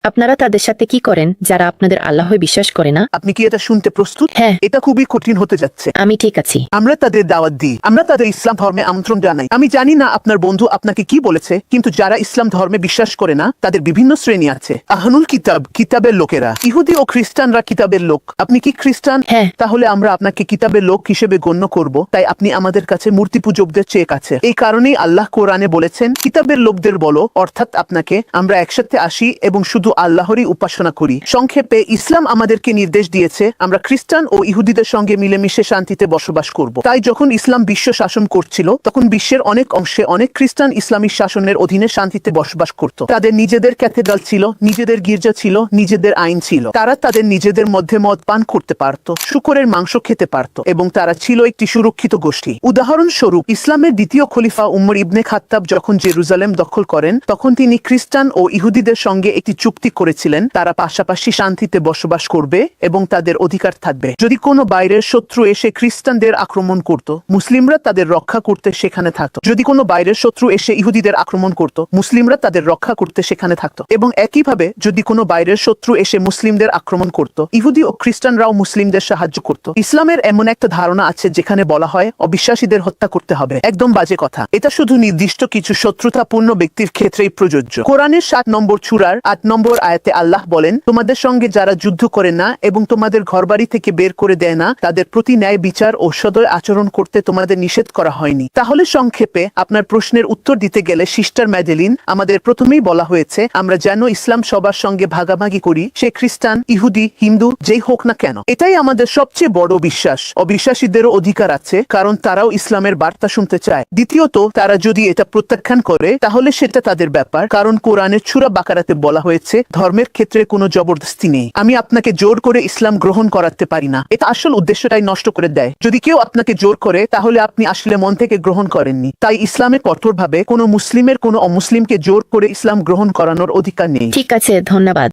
আপনারা তাদের সাথে কি করেন যারা আপনাদের আল্লাহয় বিশ্বাস করে না? আপনি কি এটা শুনতে প্রস্তুত? হ্যাঁ। এটা খুবই কঠিন হতে যাচ্ছে। আমি ঠিক আছি। আমরা তাদের দাওয়াত দিই, আমরা তাদের ইসলাম ধর্মে আমন্ত্রণ জানাই। আমি জানি না আপনার বন্ধু আপনাকে কি বলেছে, কিন্তু যারা ইসলাম ধর্মে বিশ্বাস করে না তাদের বিভিন্ন শ্রেণী আছে। আহলুল কিতাব, কিতাবের লোকেরা। ইহুদি ও খ্রিস্টানরা কিতাবের লোক। আপনি কি খ্রিস্টান? হ্যাঁ। তাহলে আমরা আপনাকে কিতাবের লোক হিসেবে গণ্য করব, তাই আপনি আমাদের কাছে মূর্তি পূজকদের চেয়ে কাছে। এই কারণেই আল্লাহ কোরআনে বলেছেন, কিতাবের লোকদের বলো, অর্থাৎ আপনাকে, আমরা একসাথে আসি এবং শুধু আল্লাহরই উপাসনা করি। সংক্ষেপে, ইসলাম আমাদেরকে নির্দেশ দিয়েছে আমরা খ্রিস্টান ও ইহুদিদের সঙ্গে মিলেমিশে শান্তিতে বসবাস করব। তাই যখন ইসলাম বিশ্ব শাসন করছিল, তখন বিশ্বের অনেক অংশে অনেক খ্রিস্টান ইসলামী শাসনের অধীনে শান্তিতে বসবাস করত। তাদের নিজেদের ক্যাথেড্রাল ছিল, নিজেদের গির্জা ছিল, নিজেদের আইন ছিল। তারা তাদের নিজেদের মধ্যে মদ পান করতে পারত, শূকরের মাংস খেতে পারত, এবং তারা ছিল একটি সুরক্ষিত গোষ্ঠী। উদাহরণস্বরূপ, ইসলামের দ্বিতীয় খলিফা উমর ইবনে খাত্তাব যখন জেরুজালেম দখল করেন, তখন তিনি খ্রিস্টান ও ইহুদিদের সঙ্গে একটি চুক্তি করেছিলেন, তারা পাশাপাশি শান্তিতে বসবাস করবে এবং তাদের অধিকার থাকবে। যদি কোনো বাইরের শত্রু এসে খ্রিস্টানদের আক্রমণ করত, মুসলিমরা তাদের রক্ষা করতে সেখানে থাকত। যদি কোনো বাইরের শত্রু এসে ইহুদিদের আক্রমণ করত, মুসলিমরা তাদের রক্ষা করতে সেখানে থাকত। এবং একইভাবে যদি কোনো বাইরের শত্রু এসে মুসলিমদের আক্রমণ করত, ইহুদি ও খ্রিস্টানরাও মুসলিমদের সাহায্য করত। ইসলামের এমন একটা ধারণা আছে যেখানে বলা হয় অবিশ্বাসীদের হত্যা করতে হবে। একদম বাজে কথা। এটা শুধু নির্দিষ্ট কিছু শত্রুতাপূর্ণ ব্যক্তির ক্ষেত্রেই প্রযোজ্য। কোরআনের 7 নম্বর সূরার 8 নম্বর আয়াতে আল্লাহ বলেন, তোমাদের সঙ্গে যারা যুদ্ধ করে না এবং তোমাদের ঘরবাড়ি থেকে বের করে দেয় না, তাদের প্রতি ন্যায় বিচার ও সদয় আচরণ করতে তোমাদের নিষেধ করা হয়নি। তাহলে সংক্ষেপে আপনার প্রশ্নের উত্তর দিতে গেলে সিস্টার ম্যাডেলিন, আমাদের প্রথমেই বলা হয়েছে আমরা যেন ইসলাম সবার সঙ্গে ভাগাভাগি করি, সে খ্রিস্টান, ইহুদি, হিন্দু যেই হোক না কেন। এটাই আমাদের সবচেয়ে বড় বিশ্বাস। অবিশ্বাসীদেরও অধিকার আছে, কারণ তারাও ইসলামের বার্তা শুনতে চায়। দ্বিতীয়ত, তারা যদি এটা প্রত্যাখ্যান করে তাহলে সেটা তাদের ব্যাপার, কারণ কোরআনের সূরা বাকারাতে বলা হয়েছে ধর্মের ক্ষেত্রে কোনো জবরদস্তি নেই। আমি আপনাকে জোর করে ইসলাম গ্রহণ করাতে পারি না। এটা আসল উদ্দেশ্যটাই নষ্ট করে দেয়। যদি কেউ আপনাকে জোর করে তাহলে আপনি আসলে মন থেকে গ্রহণ করেননি। তাই ইসলামে কঠোরভাবে কোনো মুসলিমের কোনো অমুসলিমকে জোর করে ইসলাম গ্রহণ করানোর অধিকার নেই। ঠিক আছে, ধন্যবাদ।